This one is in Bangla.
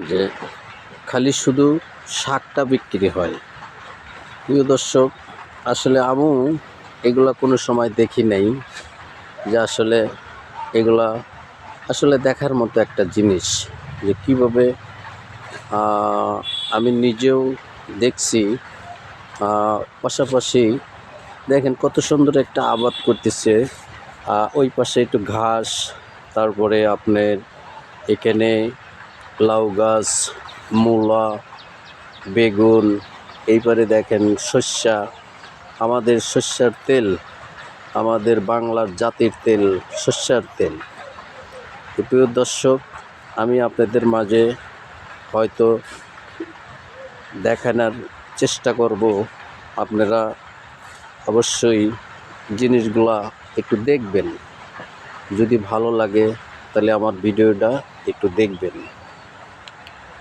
যে খালি শুধু শাকটা বিক্রি হয়। প্রিয় দর্শক, আসলে আমি এগুলা কোনো সময় দেখি নাই, যে আসলে এগুলা আসলে দেখার মতো একটা জিনিস, যে কীভাবে আমি নিজেও দেখছি। পাশাপাশি দেখেন কত সুন্দর একটা আবাদ করতেছে। ওই পাশে একটু ঘাস, তারপরে আপনার এখানে লাউ গাছ, মূলা, বেগুন, এইবারে দেখেন শস্যা, আমাদের শস্যার তেল, আমাদের বাংলার জাতির তেল, শস্যার তেল। প্রিয় দর্শক, আমি আপনাদের মাঝে হয়তো দেখানোর চেষ্টা করব, আপনারা অবশ্যই জিনিসগুলা একটু দেখবেন। যদি ভালো লাগে তাহলে আমার ভিডিওটা একটু দেখবেন।